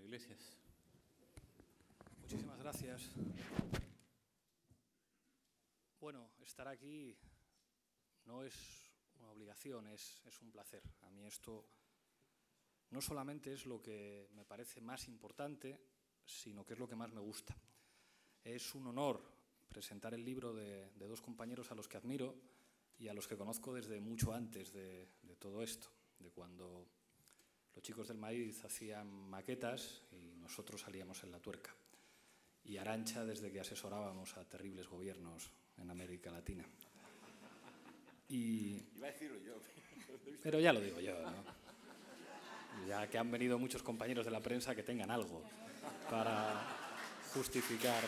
Iglesias. Muchísimas gracias. Bueno, estar aquí no es una obligación, es un placer. A mí esto no solamente es lo que me parece más importante, sino que es lo que más me gusta. Es un honor presentar el libro de dos compañeros a los que admiro y a los que conozco desde mucho antes de todo esto, de cuando los chicos del maíz hacían maquetas y nosotros salíamos en la tuerca. Y Arantxa desde que asesorábamos a terribles gobiernos en América Latina. Iba a decirlo yo. Pero ya lo digo yo, ¿no? Ya que han venido muchos compañeros de la prensa, que tengan algo para justificar.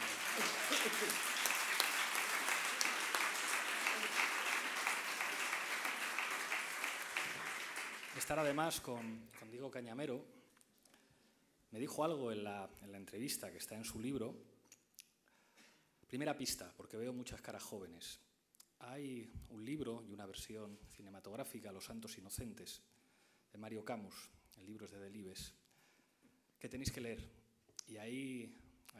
Estar además con Diego Cañamero me dijo algo en la entrevista que está en su libro. Primera pista, porque veo muchas caras jóvenes. Hay un libro y una versión cinematográfica, Los Santos Inocentes, de Mario Camus. El libro es de Delibes, que tenéis que leer. Y ahí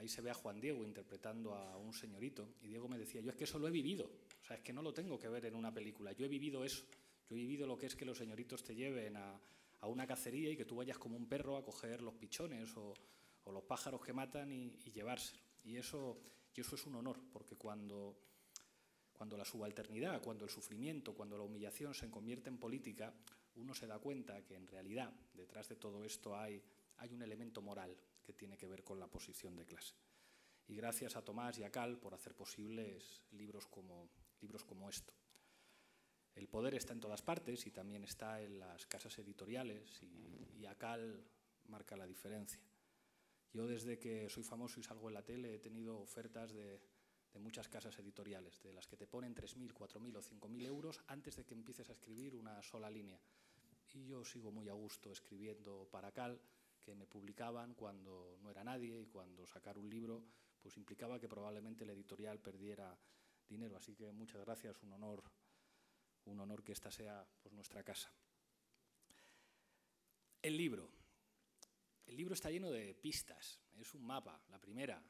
se ve a Juan Diego interpretando a un señorito. Y Diego me decía, yo es que eso lo he vivido. O sea, es que no lo tengo que ver en una película. Yo he vivido eso. Yo he vivido lo que es que los señoritos te lleven a una cacería y que tú vayas como un perro a coger los pichones o los pájaros que matan y llevárselo. Y eso es un honor, porque cuando la subalternidad, cuando el sufrimiento, cuando la humillación se convierte en política, uno se da cuenta que en realidad detrás de todo esto hay un elemento moral que tiene que ver con la posición de clase. Y gracias a Tomás y a Cal por hacer posibles libros como esto. El poder está en todas partes y también está en las casas editoriales y a Cal marca la diferencia. Yo desde que soy famoso y salgo en la tele he tenido ofertas de muchas casas editoriales, de las que te ponen 3.000, 4.000 o 5.000 euros antes de que empieces a escribir una sola línea. Y yo sigo muy a gusto escribiendo para Cal, que me publicaban cuando no era nadie y cuando sacar un libro pues implicaba que probablemente la editorial perdiera dinero. Así que muchas gracias, un honor que esta sea pues nuestra casa. El libro está lleno de pistas, es un mapa. La primera,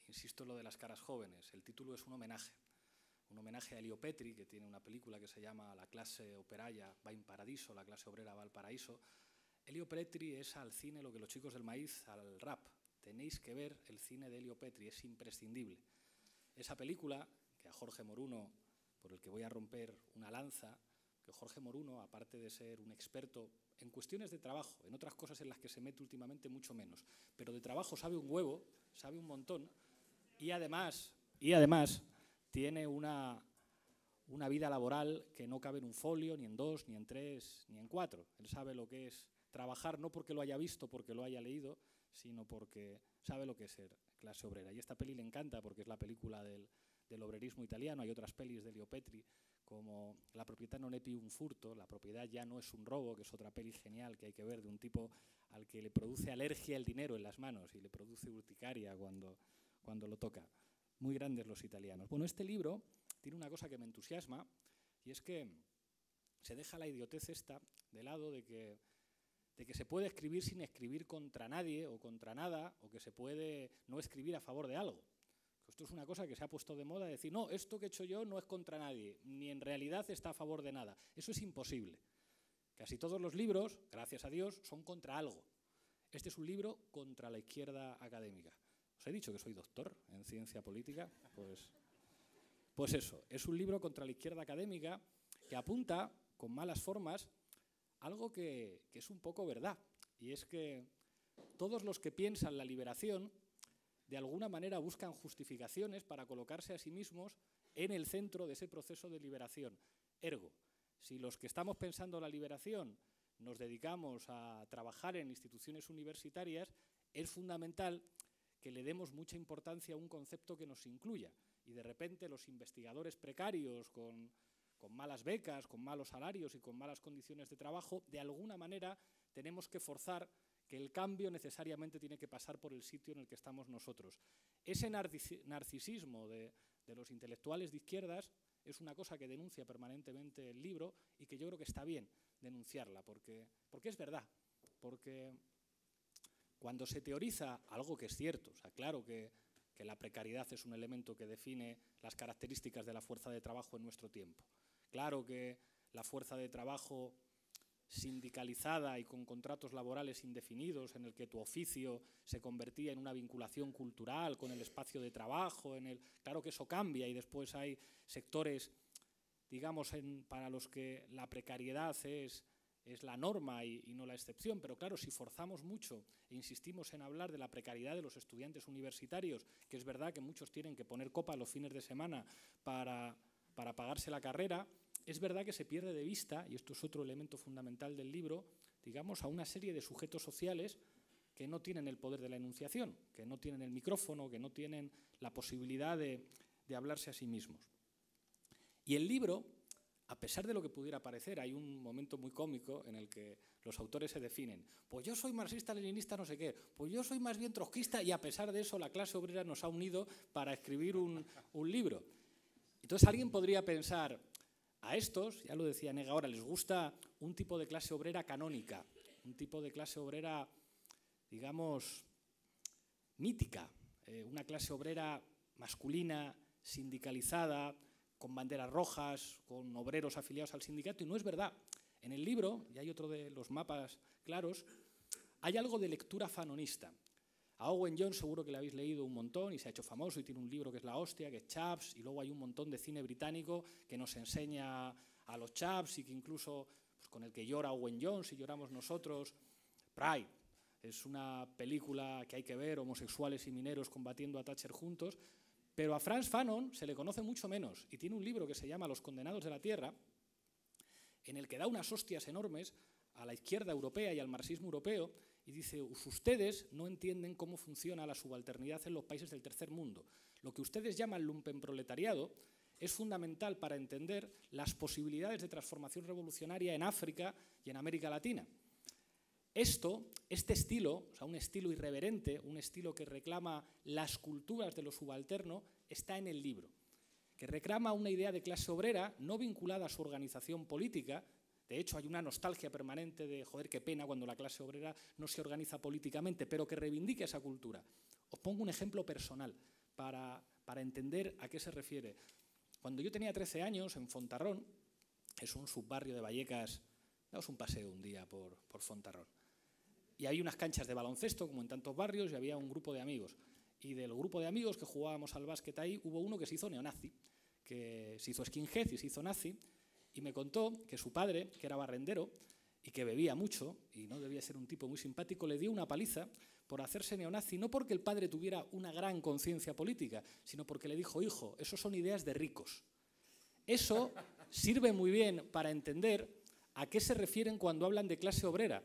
insisto en lo de las caras jóvenes, el título es un homenaje a Elio Petri, que tiene una película que se llama La clase operaia va in paradiso, la clase obrera va al paraíso. Elio Petri es al cine lo que los chicos del maíz al rap. Tenéis que ver el cine de Elio Petri, es imprescindible. Esa película, que a Jorge Moruno, por el que voy a romper una lanza, que Jorge Moruno, aparte de ser un experto en cuestiones de trabajo, en otras cosas en las que se mete últimamente mucho menos, pero de trabajo sabe un huevo, sabe un montón, y además tiene una vida laboral que no cabe en un folio, ni en 2, ni en 3, ni en 4. Él sabe lo que es trabajar, no porque lo haya visto, porque lo haya leído, sino porque sabe lo que es ser clase obrera. Y esta peli le encanta porque es la película del obrerismo italiano. Hay otras pelis de Elio Petri, como La proprietà non è più un furto, la propiedad ya no es un robo, que es otra peli genial que hay que ver, de un tipo al que le produce alergia el dinero en las manos y le produce urticaria cuando lo toca. Muy grandes los italianos. Bueno, este libro tiene una cosa que me entusiasma y es que se deja la idiotez esta de lado de que se puede escribir sin escribir contra nadie o contra nada, o que se puede no escribir a favor de algo. Esto es una cosa que se ha puesto de moda, decir, no, esto que he hecho yo no es contra nadie, ni en realidad está a favor de nada. Eso es imposible. Casi todos los libros, gracias a Dios, son contra algo. Este es un libro contra la izquierda académica. Os he dicho que soy doctor en ciencia política, pues eso, es un libro contra la izquierda académica que apunta, con malas formas, algo que es un poco verdad, y es que todos los que piensan la liberación de alguna manera buscan justificaciones para colocarse a sí mismos en el centro de ese proceso de liberación. Ergo, si los que estamos pensando la liberación nos dedicamos a trabajar en instituciones universitarias, es fundamental que le demos mucha importancia a un concepto que nos incluya. Y de repente los investigadores precarios con malas becas, con malos salarios y con malas condiciones de trabajo, de alguna manera tenemos que forzar que el cambio necesariamente tiene que pasar por el sitio en el que estamos nosotros. Ese narcisismo de los intelectuales de izquierdas es una cosa que denuncia permanentemente el libro y que yo creo que está bien denunciarla, porque es verdad. Porque cuando se teoriza algo que es cierto, o sea, claro que la precariedad es un elemento que define las características de la fuerza de trabajo en nuestro tiempo. Claro que la fuerza de trabajo sindicalizada y con contratos laborales indefinidos, en el que tu oficio se convertía en una vinculación cultural con el espacio de trabajo, claro que eso cambia y después hay sectores, digamos, para los que la precariedad es la norma y no la excepción, pero claro, si forzamos mucho e insistimos en hablar de la precariedad de los estudiantes universitarios, que es verdad que muchos tienen que poner copa los fines de semana para pagarse la carrera, es verdad que se pierde de vista, y esto es otro elemento fundamental del libro, digamos, a una serie de sujetos sociales que no tienen el poder de la enunciación, que no tienen el micrófono, que no tienen la posibilidad de hablarse a sí mismos. Y el libro, a pesar de lo que pudiera parecer, hay un momento muy cómico en el que los autores se definen. Pues yo soy marxista-leninista no sé qué, pues yo soy más bien trotskista, y a pesar de eso la clase obrera nos ha unido para escribir un libro. Entonces alguien podría pensar, a estos, ya lo decía Nega ahora, les gusta un tipo de clase obrera canónica, un tipo de clase obrera, digamos, mítica, una clase obrera masculina, sindicalizada, con banderas rojas, con obreros afiliados al sindicato, y no es verdad. En el libro, y hay otro de los mapas claros, hay algo de lectura fanonista. A Owen Jones seguro que le habéis leído un montón y se ha hecho famoso y tiene un libro que es la hostia, que es Chaps, y luego hay un montón de cine británico que nos enseña a los Chaps y que incluso pues, con el que llora Owen Jones y lloramos nosotros. Pride es una película que hay que ver, homosexuales y mineros combatiendo a Thatcher juntos, pero a Frantz Fanon se le conoce mucho menos y tiene un libro que se llama Los condenados de la tierra, en el que da unas hostias enormes a la izquierda europea y al marxismo europeo, y dice, ustedes no entienden cómo funciona la subalternidad en los países del tercer mundo. Lo que ustedes llaman lumpenproletariado es fundamental para entender las posibilidades de transformación revolucionaria en África y en América Latina. Este estilo, o sea, un estilo irreverente, un estilo que reclama las culturas de lo subalterno, está en el libro, que reclama una idea de clase obrera no vinculada a su organización política. De hecho, hay una nostalgia permanente de, joder, qué pena cuando la clase obrera no se organiza políticamente, pero que reivindique esa cultura. Os pongo un ejemplo personal para entender a qué se refiere. Cuando yo tenía 13 años, en Fontarrón, es un subbarrio de Vallecas, damos un paseo un día por Fontarrón, y hay unas canchas de baloncesto, como en tantos barrios, y había un grupo de amigos. Y del grupo de amigos que jugábamos al básquet ahí, hubo uno que se hizo neonazi, que se hizo skinhead y se hizo nazi, y me contó que su padre, que era barrendero y que bebía mucho, y no debía ser un tipo muy simpático, le dio una paliza por hacerse neonazi, no porque el padre tuviera una gran conciencia política, sino porque le dijo, hijo, eso son ideas de ricos. Eso sirve muy bien para entender a qué se refieren cuando hablan de clase obrera.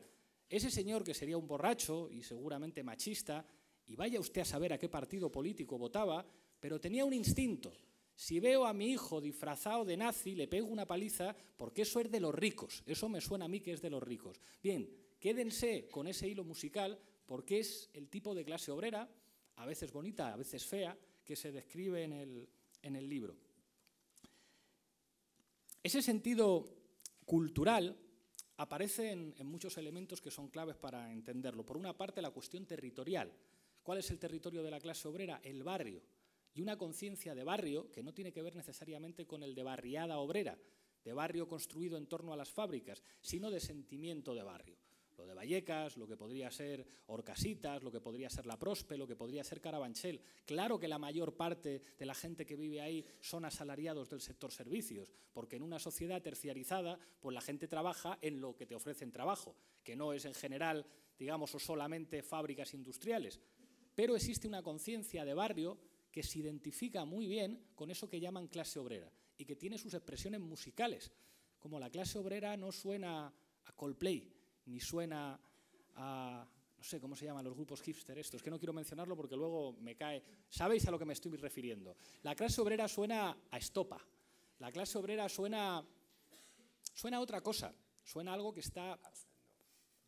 Ese señor, que sería un borracho y seguramente machista, y vaya usted a saber a qué partido político votaba, pero tenía un instinto. Si veo a mi hijo disfrazado de nazi, le pego una paliza porque eso es de los ricos. Eso me suena a mí que es de los ricos. Bien, quédense con ese hilo musical porque es el tipo de clase obrera, a veces bonita, a veces fea, que se describe en el libro. Ese sentido cultural aparece en muchos elementos que son claves para entenderlo. Por una parte, la cuestión territorial. ¿Cuál es el territorio de la clase obrera? El barrio. Y una conciencia de barrio que no tiene que ver necesariamente con el de barriada obrera, de barrio construido en torno a las fábricas, sino de sentimiento de barrio. Lo de Vallecas, lo que podría ser Orcasitas, lo que podría ser La Prospe, lo que podría ser Carabanchel. Claro que la mayor parte de la gente que vive ahí son asalariados del sector servicios, porque en una sociedad terciarizada, pues la gente trabaja en lo que te ofrecen trabajo, que no es en general, digamos, o solamente fábricas industriales. Pero existe una conciencia de barrio que se identifica muy bien con eso que llaman clase obrera y que tiene sus expresiones musicales. Como la clase obrera no suena a Coldplay, ni suena a, no sé cómo se llaman los grupos hipster estos, que no quiero mencionarlo porque luego me cae. ¿Sabéis a lo que me estoy refiriendo? La clase obrera suena a estopa, la clase obrera suena a otra cosa, suena a algo que está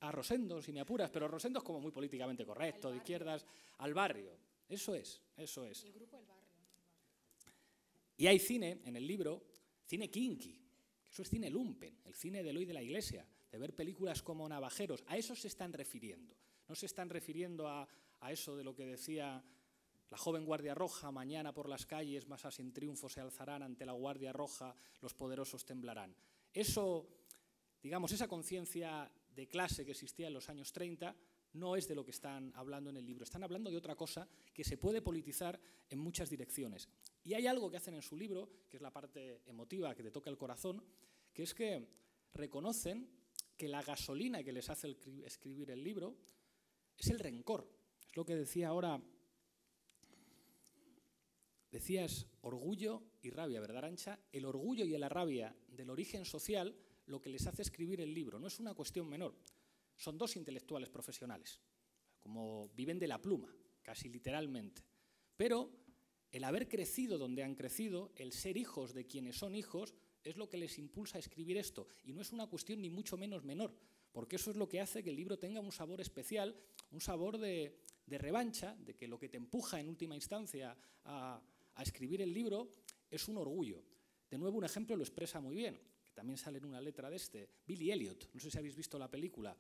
a Rosendo, si me apuras, pero Rosendo es como muy políticamente correcto, de izquierdas, al barrio. Eso es. El grupo del barrio. Y hay cine, en el libro, cine kinky, eso es cine lumpen, el cine de Eloy de la Iglesia, de ver películas como Navajeros, a eso se están refiriendo. No se están refiriendo a eso de lo que decía la joven Guardia Roja: mañana por las calles masas en triunfo se alzarán, ante la Guardia Roja los poderosos temblarán. Eso, digamos, esa conciencia de clase que existía en los años 30 no es de lo que están hablando en el libro. Están hablando de otra cosa que se puede politizar en muchas direcciones. Y hay algo que hacen en su libro, que es la parte emotiva que te toca el corazón, que es que reconocen que la gasolina que les hace escribir el libro es el rencor. Es lo que decía ahora. Decías orgullo y rabia, ¿verdad, Arantxa? El orgullo y la rabia del origen social, lo que les hace escribir el libro, no es una cuestión menor. Son dos intelectuales profesionales, como viven de la pluma, casi literalmente. Pero el haber crecido donde han crecido, el ser hijos de quienes son hijos, es lo que les impulsa a escribir esto. Y no es una cuestión ni mucho menos menor, porque eso es lo que hace que el libro tenga un sabor especial, un sabor de revancha, de que lo que te empuja en última instancia a escribir el libro es un orgullo. De nuevo, un ejemplo lo expresa muy bien, que también sale en una letra de Billy Elliot. No sé si habéis visto la película.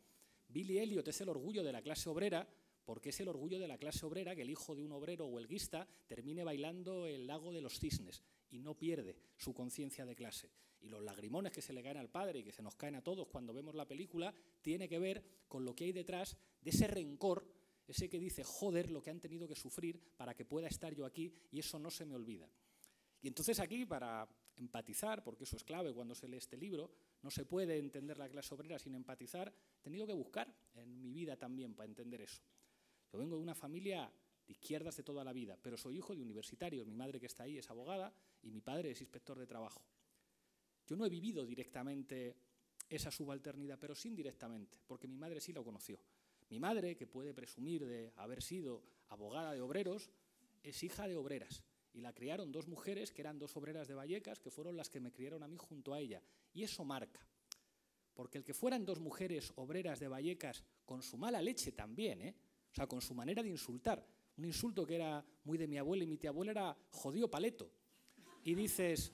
Billy Elliot es el orgullo de la clase obrera, porque es el orgullo de la clase obrera que el hijo de un obrero huelguista termine bailando el lago de los cisnes y no pierde su conciencia de clase. Y los lagrimones que se le caen al padre y que se nos caen a todos cuando vemos la película tiene que ver con lo que hay detrás de ese rencor, ese que dice, joder, lo que han tenido que sufrir para que pueda estar yo aquí, y eso no se me olvida. Y entonces aquí, para empatizar, porque eso es clave cuando se lee este libro, no se puede entender la clase obrera sin empatizar, he tenido que buscar en mi vida también para entender eso. Yo vengo de una familia de izquierdas de toda la vida, pero soy hijo de universitarios. Mi madre, que está ahí, es abogada y mi padre es inspector de trabajo. Yo no he vivido directamente esa subalternidad, pero sí indirectamente, porque mi madre sí lo conoció. Mi madre, que puede presumir de haber sido abogada de obreros, es hija de obreras. Y la criaron dos mujeres que eran dos obreras de Vallecas, que fueron las que me criaron a mí junto a ella. Y eso marca. Porque el que fueran dos mujeres obreras de Vallecas, con su mala leche también, o sea, con su manera de insultar. Un insulto que era muy de mi abuela, y mi tía abuela era jodido paleto. Y dices,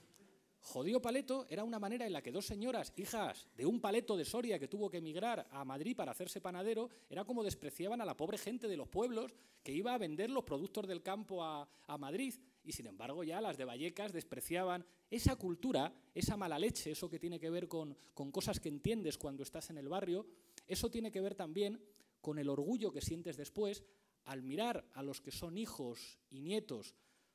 jodido paleto era una manera en la que dos señoras, hijas de un paleto de Soria que tuvo que emigrar a Madrid para hacerse panadero, era como despreciaban a la pobre gente de los pueblos que iba a vender los productos del campo a Madrid. Y sin embargo ya las de Vallecas despreciaban esa cultura, esa mala leche, eso que tiene que ver con cosas que entiendes cuando estás en el barrio. Eso tiene que ver también con el orgullo que sientes después al mirar a los que son hijos y nietos.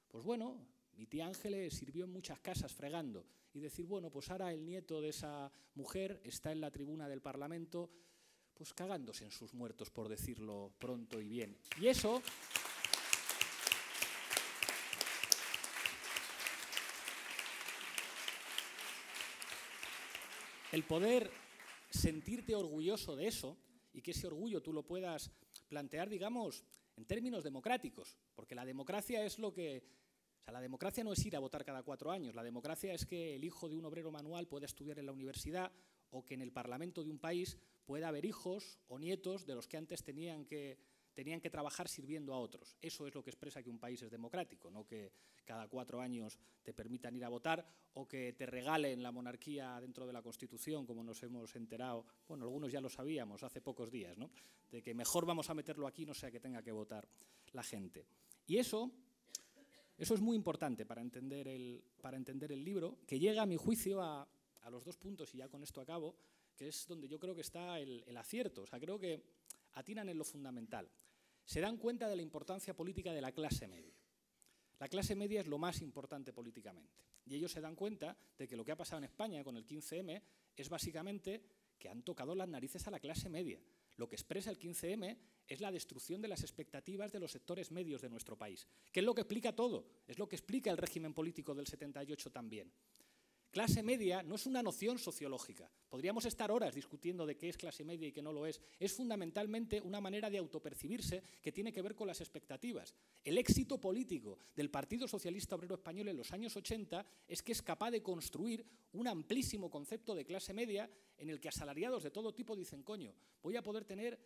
Pues bueno, mi tía Ángeles sirvió en muchas casas fregando, y decir, bueno, pues ahora el nieto de esa mujer está en la tribuna del Parlamento, pues cagándose en sus muertos, por decirlo pronto y bien. Y eso... El poder sentirte orgulloso de eso, y que ese orgullo tú lo puedas plantear, digamos, en términos democráticos, porque la democracia es lo que... O sea, la democracia no es ir a votar cada 4 años, la democracia es que el hijo de un obrero manual pueda estudiar en la universidad, o que en el Parlamento de un país pueda haber hijos o nietos de los que antes tenían que trabajar sirviendo a otros. Eso es lo que expresa que un país es democrático, no que cada 4 años te permitan ir a votar o que te regalen la monarquía dentro de la Constitución, como nos hemos enterado, bueno, algunos ya lo sabíamos hace pocos días, ¿no? De que mejor vamos a meterlo aquí, no sea que tenga que votar la gente. Y eso es muy importante para entender el libro, que llega, a mi juicio, a los 2 puntos, y ya con esto acabo, que es donde yo creo que está el acierto. O sea, creo que atinan en lo fundamental. Se dan cuenta de la importancia política de la clase media. La clase media es lo más importante políticamente. Y ellos se dan cuenta de que lo que ha pasado en España con el 15M es básicamente que han tocado las narices a la clase media. Lo que expresa el 15M es la destrucción de las expectativas de los sectores medios de nuestro país, que es lo que explica todo, es lo que explica el régimen político del 78 también. Clase media no es una noción sociológica. Podríamos estar horas discutiendo de qué es clase media y qué no lo es. Es fundamentalmente una manera de autopercibirse que tiene que ver con las expectativas. El éxito político del Partido Socialista Obrero Español en los años 80 es que es capaz de construir un amplísimo concepto de clase media en el que asalariados de todo tipo dicen, coño, voy a poder tener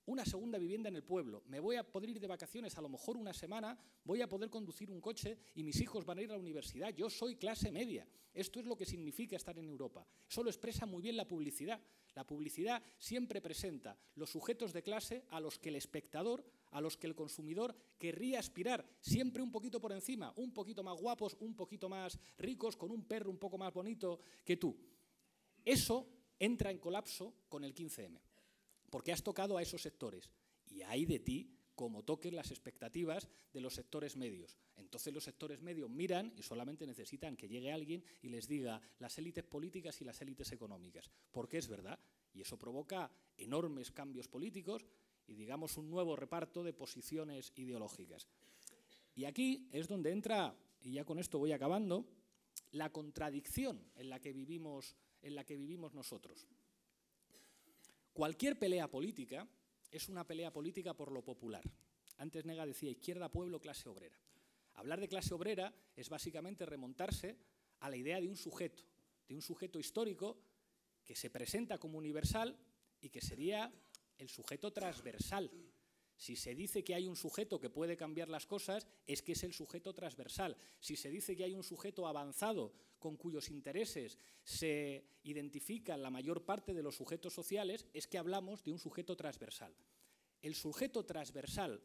una segunda vivienda en el pueblo, me voy a poder ir de vacaciones a lo mejor una semana, voy a poder conducir un coche y mis hijos van a ir a la universidad. Yo soy clase media. Esto es lo que significa estar en Europa. Eso lo expresa muy bien la publicidad. La publicidad siempre presenta los sujetos de clase a los que el espectador, a los que el consumidor querría aspirar, siempre un poquito por encima, un poquito más guapos, un poquito más ricos, con un perro un poco más bonito que tú. Eso entra en colapso con el 15M. Porque has tocado a esos sectores y hay de ti como toques las expectativas de los sectores medios. Entonces los sectores medios miran y solamente necesitan que llegue alguien y les diga las élites políticas y las élites económicas, porque es verdad, y eso provoca enormes cambios políticos y, digamos, un nuevo reparto de posiciones ideológicas. Y aquí es donde entra, y ya con esto voy acabando, la contradicción en la que vivimos nosotros. Cualquier pelea política es una pelea política por lo popular. Antes Nega decía izquierda, pueblo, clase obrera. Hablar de clase obrera es básicamente remontarse a la idea de un sujeto histórico que se presenta como universal y que sería el sujeto transversal. Si se dice que hay un sujeto que puede cambiar las cosas, es que es el sujeto transversal. Si se dice que hay un sujeto avanzado con cuyos intereses se identifican la mayor parte de los sujetos sociales, es que hablamos de un sujeto transversal. El sujeto transversal,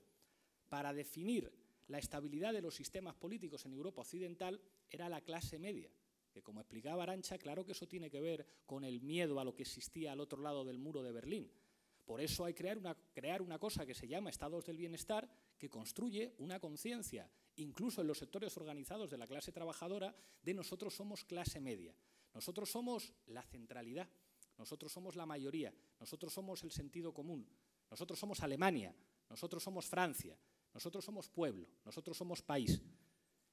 para definir la estabilidad de los sistemas políticos en Europa occidental, era la clase media, que, como explicaba Arantxa, claro que eso tiene que ver con el miedo a lo que existía al otro lado del muro de Berlín. Por eso hay que crear una cosa que se llama estados del bienestar, que construye una conciencia, incluso en los sectores organizados de la clase trabajadora, de nosotros somos clase media. Nosotros somos la centralidad, nosotros somos la mayoría, nosotros somos el sentido común, nosotros somos Alemania, nosotros somos Francia, nosotros somos pueblo, nosotros somos país.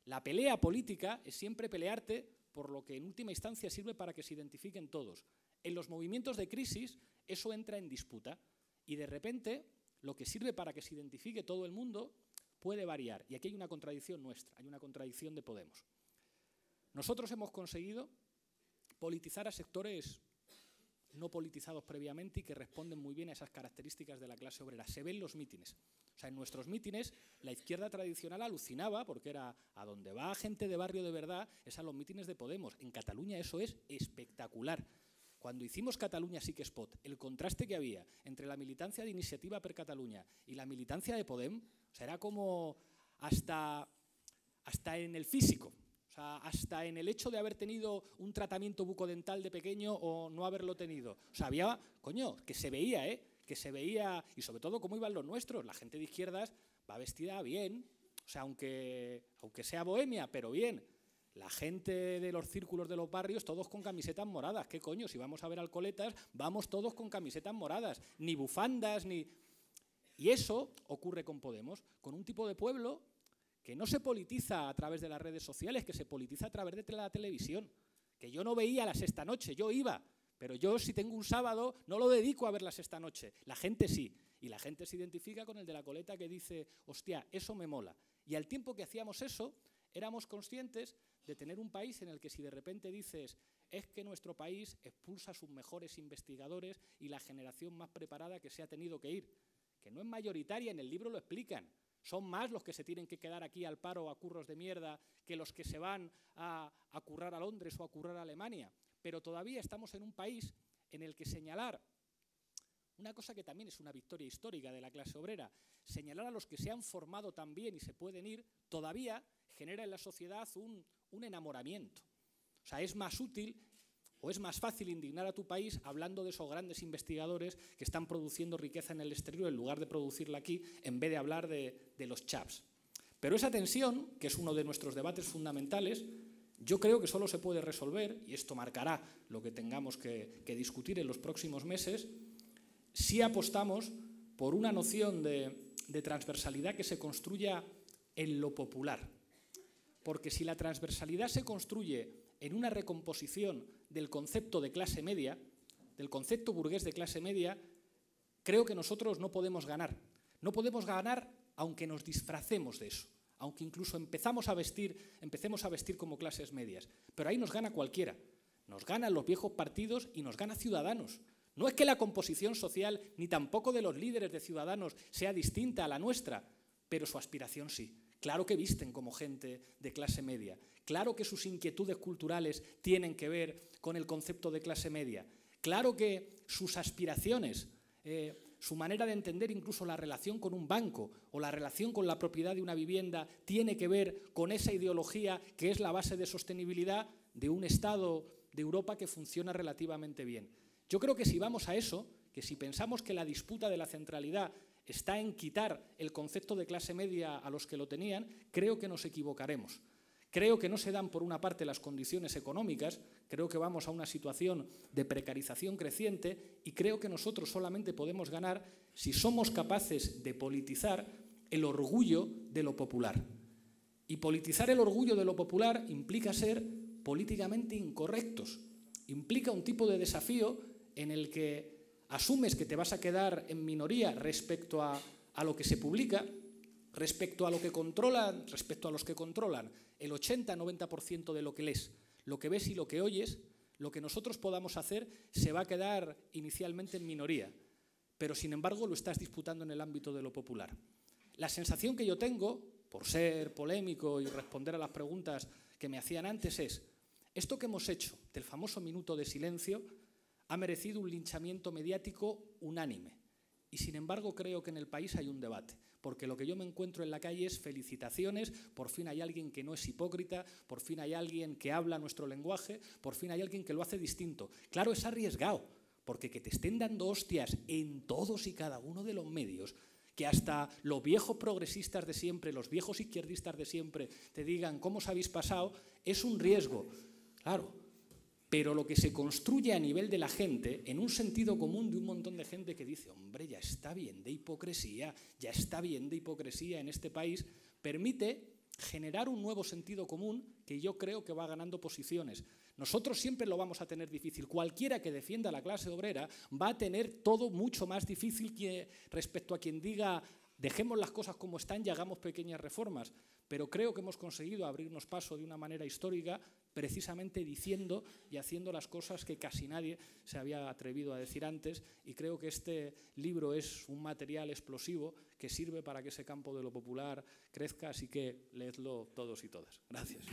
La pelea política es siempre pelearte por lo que en última instancia sirve para que se identifiquen todos. En los movimientos de crisis eso entra en disputa y de repente lo que sirve para que se identifique todo el mundo puede variar. Y aquí hay una contradicción nuestra, hay una contradicción de Podemos. Nosotros hemos conseguido politizar a sectores no politizados previamente y que responden muy bien a esas características de la clase obrera. Se ven los mítines. O sea, en nuestros mítines la izquierda tradicional alucinaba porque era a donde va gente de barrio de verdad, es a los mítines de Podemos. En Cataluña eso es espectacular. Cuando hicimos Catalunya sí que es pot, el contraste que había entre la militancia de Iniciativa per Catalunya y la militancia de Podem, o sea, era como hasta en el físico, o sea, hasta en el hecho de haber tenido un tratamiento bucodental de pequeño o no haberlo tenido. O sea, había, coño, que se veía, que se veía, y sobre todo cómo iban los nuestros. La gente de izquierdas va vestida bien, o sea, aunque sea bohemia, pero bien. La gente de los círculos de los barrios, todos con camisetas moradas. ¿Qué coño? Si vamos a ver alcoletas, vamos todos con camisetas moradas. Ni bufandas, ni... Y eso ocurre con Podemos, con un tipo de pueblo que no se politiza a través de las redes sociales, que se politiza a través de la televisión. Que yo no veía la Sexta Noche, yo iba. Pero yo, si tengo un sábado, no lo dedico a ver la Sexta Noche. La gente sí. Y la gente se identifica con el de la coleta que dice, hostia, eso me mola. Y al tiempo que hacíamos eso, éramos conscientes de tener un país en el que si de repente dices es que nuestro país expulsa a sus mejores investigadores y la generación más preparada que se ha tenido que ir, que no es mayoritaria, en el libro lo explican, son más los que se tienen que quedar aquí al paro a curros de mierda que los que se van a currar a Londres o a currar a Alemania, pero todavía estamos en un país en el que señalar una cosa que también es una victoria histórica de la clase obrera, señalar a los que se han formado tan bien y se pueden ir, todavía genera en la sociedad un enamoramiento. O sea, es más útil o es más fácil indignar a tu país hablando de esos grandes investigadores que están produciendo riqueza en el exterior en lugar de producirla aquí, en vez de hablar de los chaps. Pero esa tensión, que es uno de nuestros debates fundamentales, yo creo que solo se puede resolver, y esto marcará lo que tengamos que discutir en los próximos meses, si apostamos por una noción de transversalidad que se construya en lo popular. Porque si la transversalidad se construye en una recomposición del concepto de clase media, del concepto burgués de clase media, creo que nosotros no podemos ganar. No podemos ganar aunque nos disfracemos de eso, aunque incluso empecemos a vestir como clases medias. Pero ahí nos gana cualquiera. Nos ganan los viejos partidos y nos gana Ciudadanos. No es que la composición social ni tampoco de los líderes de Ciudadanos sea distinta a la nuestra, pero su aspiración sí. Claro que visten como gente de clase media. Claro que sus inquietudes culturales tienen que ver con el concepto de clase media. Claro que sus aspiraciones, su manera de entender incluso la relación con un banco o la relación con la propiedad de una vivienda tiene que ver con esa ideología que es la base de sostenibilidad de un Estado de Europa que funciona relativamente bien. Yo creo que si vamos a eso, que si pensamos que la disputa de la centralidad está en quitar el concepto de clase media a los que lo tenían, creo que nos equivocaremos. Creo que no se dan, por una parte, las condiciones económicas, creo que vamos a una situación de precarización creciente y creo que nosotros solamente podemos ganar si somos capaces de politizar el orgullo de lo popular. Y politizar el orgullo de lo popular implica ser políticamente incorrectos, implica un tipo de desafío en el que asumes que te vas a quedar en minoría respecto a lo que se publica, respecto a lo que controlan, respecto a los que controlan el 80-90% de lo que lees, lo que ves y lo que oyes. Lo que nosotros podamos hacer se va a quedar inicialmente en minoría, pero sin embargo lo estás disputando en el ámbito de lo popular. La sensación que yo tengo, por ser polémico y responder a las preguntas que me hacían antes, es: esto que hemos hecho del famoso minuto de silencio ha merecido un linchamiento mediático unánime. Y sin embargo creo que en el país hay un debate, porque lo que yo me encuentro en la calle es felicitaciones, por fin hay alguien que no es hipócrita, por fin hay alguien que habla nuestro lenguaje, por fin hay alguien que lo hace distinto. Claro, es arriesgado, porque que te estén dando hostias en todos y cada uno de los medios, que hasta los viejos progresistas de siempre, los viejos izquierdistas de siempre te digan cómo os habéis pasado, es un riesgo. Claro. Pero lo que se construye a nivel de la gente, en un sentido común de un montón de gente que dice: hombre, ya está bien de hipocresía, ya está bien de hipocresía en este país, permite generar un nuevo sentido común que yo creo que va ganando posiciones. Nosotros siempre lo vamos a tener difícil. Cualquiera que defienda a la clase obrera va a tener todo mucho más difícil que respecto a quien diga: dejemos las cosas como están y hagamos pequeñas reformas. Pero creo que hemos conseguido abrirnos paso de una manera histórica precisamente diciendo y haciendo las cosas que casi nadie se había atrevido a decir antes, y creo que este libro es un material explosivo que sirve para que ese campo de lo popular crezca, así que leedlo todos y todas. Gracias.